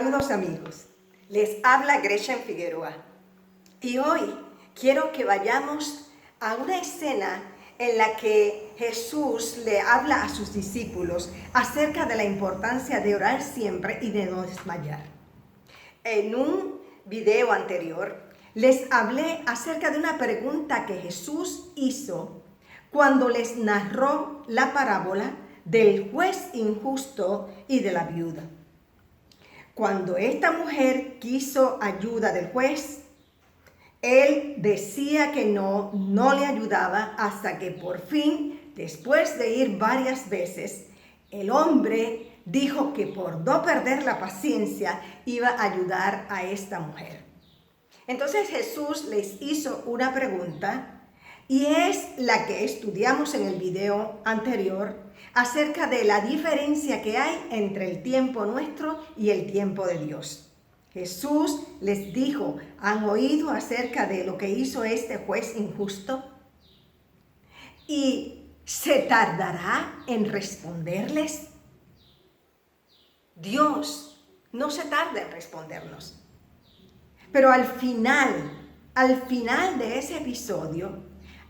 Saludos amigos, les habla Gretchen Figueroa y hoy quiero que vayamos a una escena en la que Jesús le habla a sus discípulos acerca de la importancia de orar siempre y de no desmayar. En un video anterior les hablé acerca de una pregunta que Jesús hizo cuando les narró la parábola del juez injusto y de la viuda. Cuando esta mujer quiso ayuda del juez, él decía que no le ayudaba hasta que por fin, después de ir varias veces, el hombre dijo que por no perder la paciencia iba a ayudar a esta mujer. Entonces Jesús les hizo una pregunta y es la que estudiamos en el video anterior acerca de la diferencia que hay entre el tiempo nuestro y el tiempo de Dios. Jesús les dijo, ¿han oído acerca de lo que hizo este juez injusto? ¿Y se tardará en responderles? Dios no se tarda en respondernos. Pero al final de ese episodio,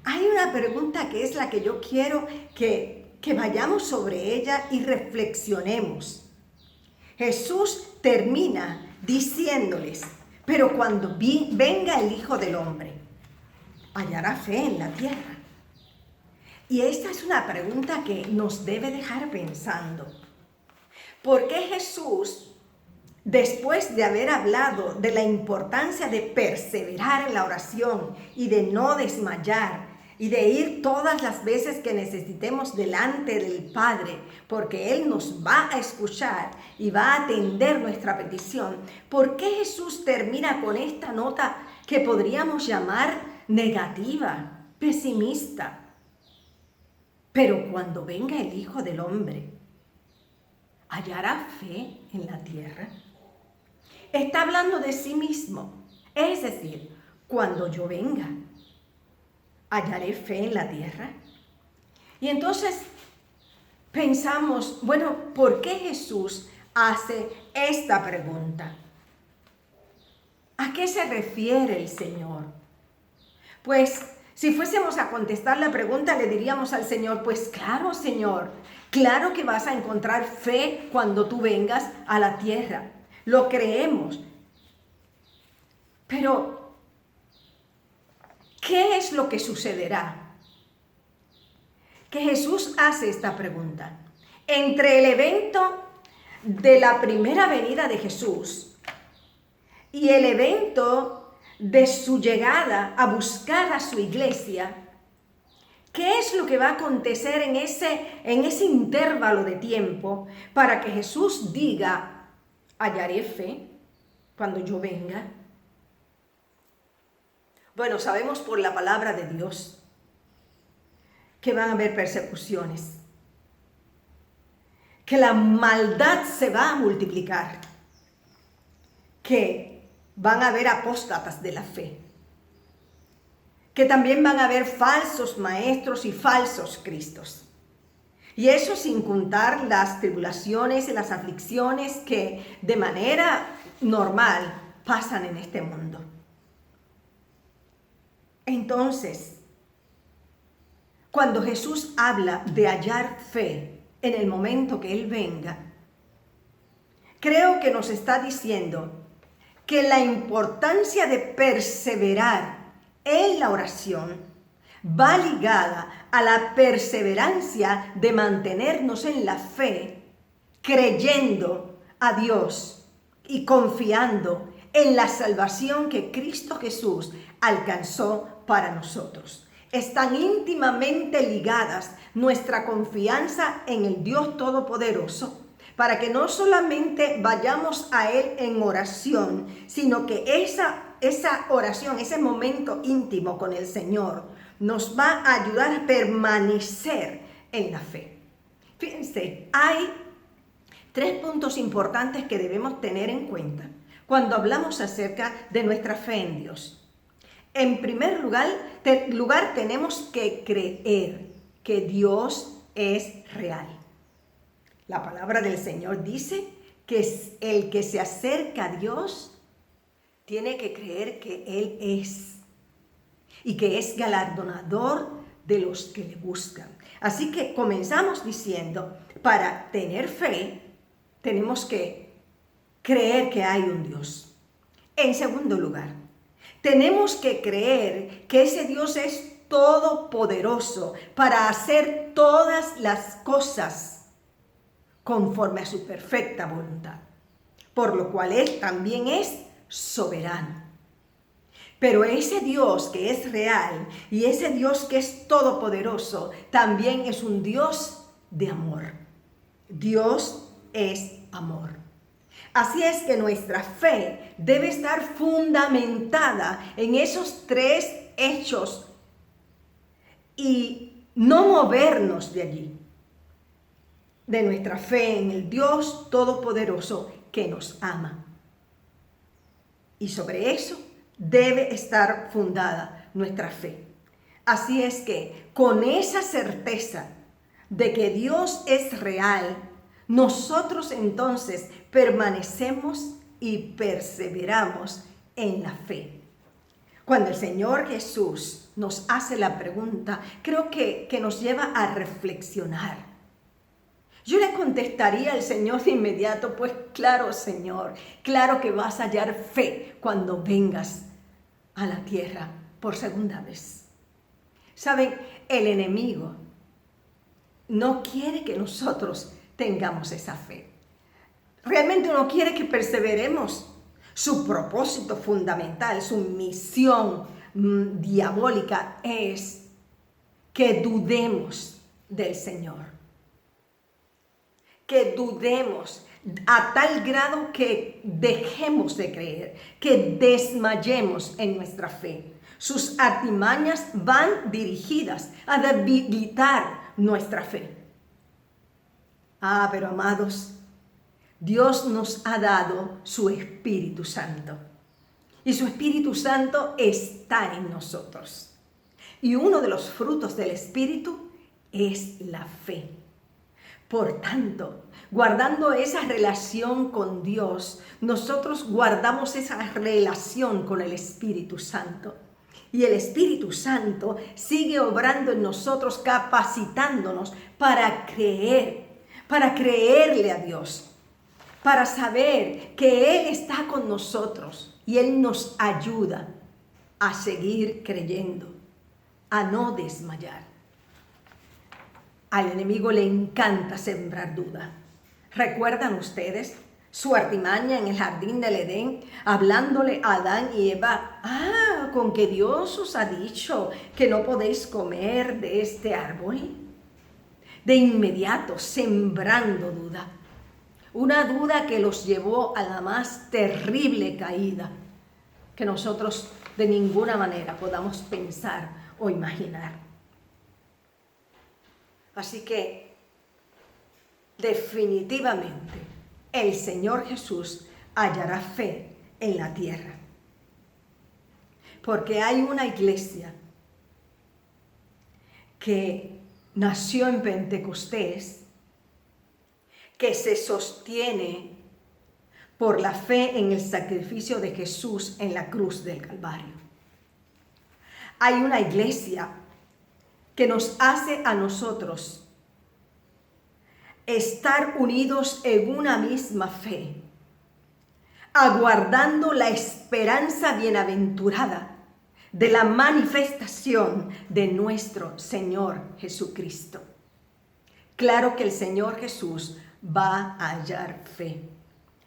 hay una pregunta que es la que yo quiero que vayamos sobre ella y reflexionemos. Jesús termina diciéndoles, pero cuando venga el Hijo del Hombre, ¿hallará fe en la tierra? Y esta es una pregunta que nos debe dejar pensando. ¿Por qué Jesús, después de haber hablado de la importancia de perseverar en la oración y de no desmayar, y de ir todas las veces que necesitemos delante del Padre, porque Él nos va a escuchar y va a atender nuestra petición? ¿Por qué Jesús termina con esta nota que podríamos llamar negativa, pesimista? Pero cuando venga el Hijo del Hombre, ¿hallará fe en la tierra? Está hablando de sí mismo, es decir, cuando yo venga, ¿hallaré fe en la tierra? Y entonces pensamos, bueno, ¿por qué Jesús hace esta pregunta? ¿A qué se refiere el Señor? Pues si fuésemos a contestar la pregunta, le diríamos al Señor, pues claro, Señor, claro que vas a encontrar fe cuando tú vengas a la tierra. Lo creemos. Pero ¿qué es lo que sucederá? Que Jesús hace esta pregunta. Entre el evento de la primera venida de Jesús y el evento de su llegada a buscar a su iglesia, ¿qué es lo que va a acontecer en ese intervalo de tiempo para que Jesús diga, hallaré fe cuando yo venga? Bueno, sabemos por la palabra de Dios que van a haber persecuciones, que la maldad se va a multiplicar, que van a haber apóstatas de la fe, que también van a haber falsos maestros y falsos cristos. Y eso sin contar las tribulaciones y las aflicciones que de manera normal pasan en este mundo. Entonces, cuando Jesús habla de hallar fe en el momento que Él venga, creo que nos está diciendo que la importancia de perseverar en la oración va ligada a la perseverancia de mantenernos en la fe, creyendo a Dios y confiando en la salvación que Cristo Jesús alcanzó para nosotros. Están íntimamente ligadas nuestra confianza en el Dios Todopoderoso, para que no solamente vayamos a Él en oración, sino que esa oración, ese momento íntimo con el Señor, nos va a ayudar a permanecer en la fe. Fíjense, hay 3 puntos importantes que debemos tener en cuenta cuando hablamos acerca de nuestra fe en Dios. En primer lugar, tenemos que creer que Dios es real. La palabra del Señor dice que el que se acerca a Dios tiene que creer que Él es y que es galardonador de los que le buscan. Así que comenzamos diciendo, para tener fe, tenemos que creer que hay un Dios. En segundo lugar, tenemos que creer que ese Dios es todopoderoso para hacer todas las cosas conforme a su perfecta voluntad, por lo cual Él también es soberano. Pero ese Dios que es real y ese Dios que es todopoderoso también es un Dios de amor. Dios es amor. Así es que nuestra fe debe estar fundamentada en esos tres hechos y no movernos de allí, de nuestra fe en el Dios todopoderoso que nos ama. Y sobre eso debe estar fundada nuestra fe. Así es que con esa certeza de que Dios es real, nosotros entonces permanecemos y perseveramos en la fe. Cuando el Señor Jesús nos hace la pregunta, creo que nos lleva a reflexionar. Yo le contestaría al Señor de inmediato, pues claro, Señor, claro que vas a hallar fe cuando vengas a la tierra por segunda vez. Saben, el enemigo no quiere que nosotros tengamos esa fe. Realmente no quiere que perseveremos. Su propósito fundamental, su misión diabólica es que dudemos del Señor. Que dudemos a tal grado que dejemos de creer, que desmayemos en nuestra fe. Sus artimañas van dirigidas a debilitar nuestra fe. Pero amados, Dios nos ha dado su Espíritu Santo. Y su Espíritu Santo está en nosotros. Y uno de los frutos del Espíritu es la fe. Por tanto, guardando esa relación con Dios, nosotros guardamos esa relación con el Espíritu Santo. Y el Espíritu Santo sigue obrando en nosotros, capacitándonos para creerle a Dios, para saber que Él está con nosotros y Él nos ayuda a seguir creyendo, a no desmayar. Al enemigo le encanta sembrar duda. ¿Recuerdan ustedes su artimaña en el jardín del Edén, hablándole a Adán y Eva? Con que Dios os ha dicho que no podéis comer de este árbol. De inmediato, sembrando duda. Una duda que los llevó a la más terrible caída que nosotros de ninguna manera podamos pensar o imaginar. Así que, definitivamente, el Señor Jesús hallará fe en la tierra. Porque hay una iglesia que nació en Pentecostés, que se sostiene por la fe en el sacrificio de Jesús en la cruz del Calvario. Hay una iglesia que nos hace a nosotros estar unidos en una misma fe, aguardando la esperanza bienaventurada de la manifestación de nuestro Señor Jesucristo. Claro que el Señor Jesús va a hallar fe,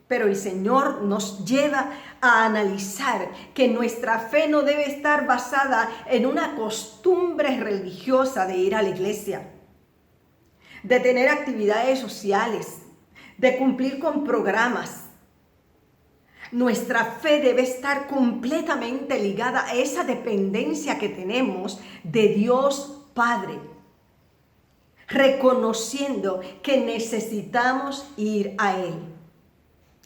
pero el Señor nos lleva a analizar que nuestra fe no debe estar basada en una costumbre religiosa de ir a la iglesia, de tener actividades sociales, de cumplir con programas. Nuestra fe debe estar completamente ligada a esa dependencia que tenemos de Dios Padre, reconociendo que necesitamos ir a Él.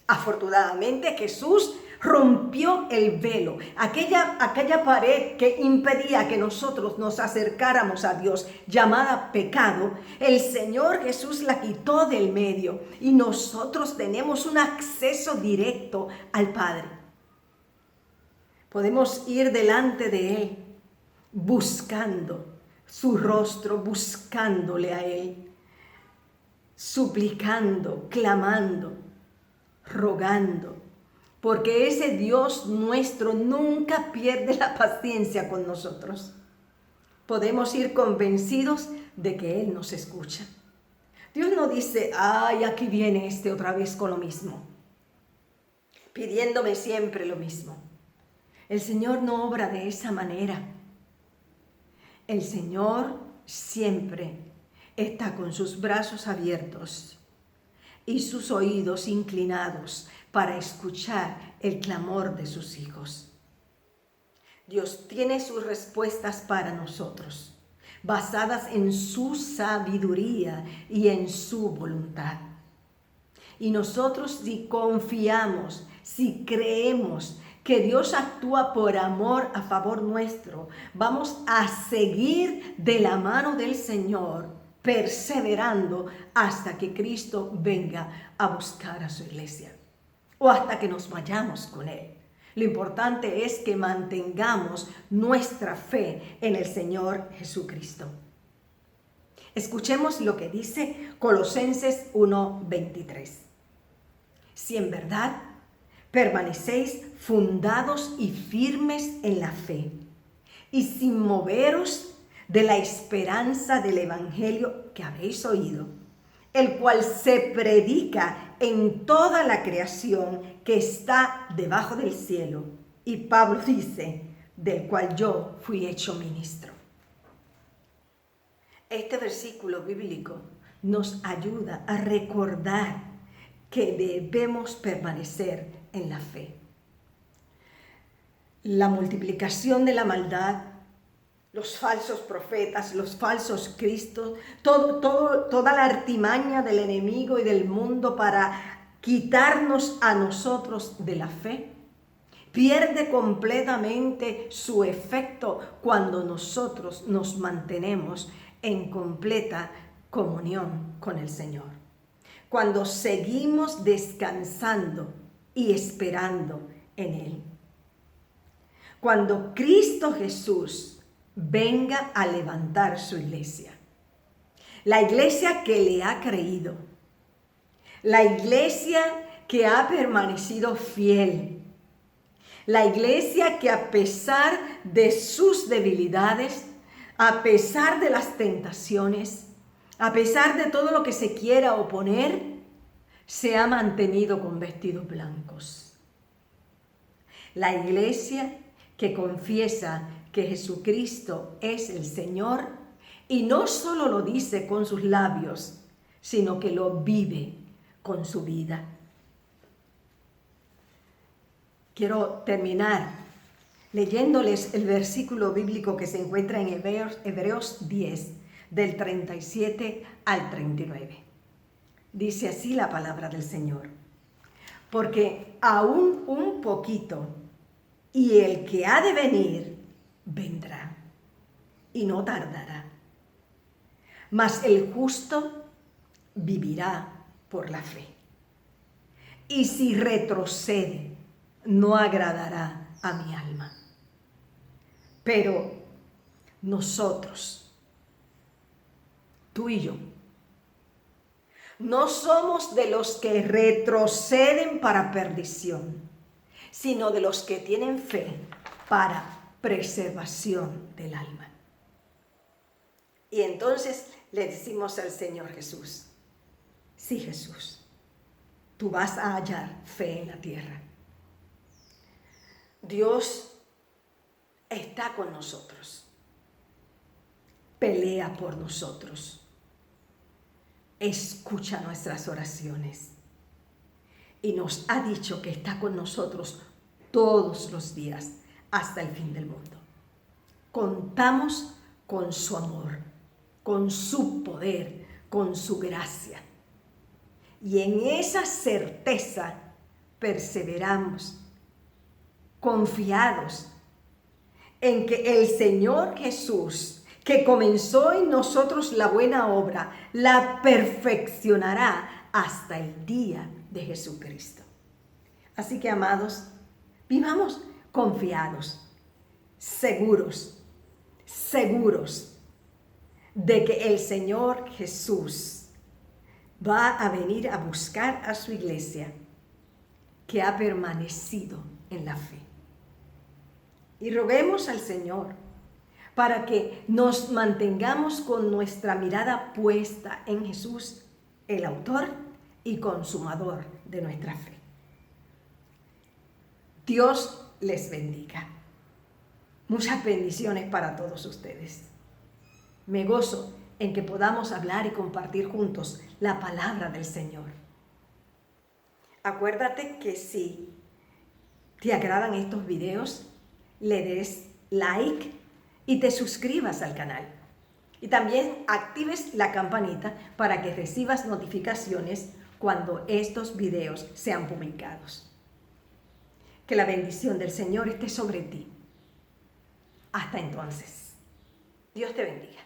Afortunadamente Jesús rompió el velo, aquella pared que impedía que nosotros nos acercáramos a Dios, llamada pecado. El Señor Jesús la quitó del medio y nosotros tenemos un acceso directo al Padre. Podemos ir delante de Él buscando su rostro, buscándole a Él, suplicando, clamando, rogando, porque ese Dios nuestro nunca pierde la paciencia con nosotros. Podemos ir convencidos de que Él nos escucha. Dios no dice, ay, aquí viene este otra vez con lo mismo, pidiéndome siempre lo mismo. El Señor no obra de esa manera. El Señor siempre está con sus brazos abiertos y sus oídos inclinados para escuchar el clamor de sus hijos. Dios tiene sus respuestas para nosotros, basadas en su sabiduría y en su voluntad. Y nosotros, si confiamos, si creemos que Dios actúa por amor a favor nuestro, vamos a seguir de la mano del Señor, perseverando hasta que Cristo venga a buscar a su iglesia o hasta que nos vayamos con Él. Lo importante es que mantengamos nuestra fe en el Señor Jesucristo. Escuchemos lo que dice Colosenses 1:23. Si en verdad permanecéis fundados y firmes en la fe y sin moveros de la esperanza del evangelio que habéis oído, el cual se predica en toda la creación que está debajo del cielo. Y Pablo dice, del cual yo fui hecho ministro. Este versículo bíblico nos ayuda a recordar que debemos permanecer en la fe. La multiplicación de la maldad, los falsos profetas, los falsos cristos, toda la artimaña del enemigo y del mundo para quitarnos a nosotros de la fe, pierde completamente su efecto cuando nosotros nos mantenemos en completa comunión con el Señor. Cuando seguimos descansando y esperando en Él. Cuando Cristo Jesús venga a levantar su iglesia. La iglesia que le ha creído. La iglesia que ha permanecido fiel. La iglesia que a pesar de sus debilidades, a pesar de las tentaciones, a pesar de todo lo que se quiera oponer, se ha mantenido con vestidos blancos. La iglesia que confiesa que Jesucristo es el Señor y no solo lo dice con sus labios, sino que lo vive con su vida. Quiero terminar leyéndoles el versículo bíblico que se encuentra en Hebreos 10, del 37 al 39. Dice así la palabra del Señor. Porque aún un poquito, y el que ha de venir, vendrá, y no tardará. Mas el justo vivirá por la fe. Y si retrocede, no agradará a mi alma. Pero nosotros, tú y yo, no somos de los que retroceden para perdición, sino de los que tienen fe para preservación del alma. Y entonces le decimos al Señor Jesús, sí, Jesús, tú vas a hallar fe en la tierra. Dios está con nosotros, pelea por nosotros, escucha nuestras oraciones y nos ha dicho que está con nosotros todos los días hasta el fin del mundo. Contamos con su amor, con su poder, con su gracia. Y en esa certeza perseveramos, confiados en que el Señor Jesús, que comenzó en nosotros la buena obra, la perfeccionará hasta el día de Jesucristo. Así que, amados, vivamos confiados, seguros de que el Señor Jesús va a venir a buscar a su iglesia que ha permanecido en la fe. Y roguemos al Señor para que nos mantengamos con nuestra mirada puesta en Jesús, el autor y consumador de nuestra fe. Dios les bendiga. Muchas bendiciones para todos ustedes. Me gozo en que podamos hablar y compartir juntos la palabra del Señor. Acuérdate que si te agradan estos videos, le des like y te suscribas al canal. Y también actives la campanita para que recibas notificaciones cuando estos videos sean publicados. Que la bendición del Señor esté sobre ti. Hasta entonces. Dios te bendiga.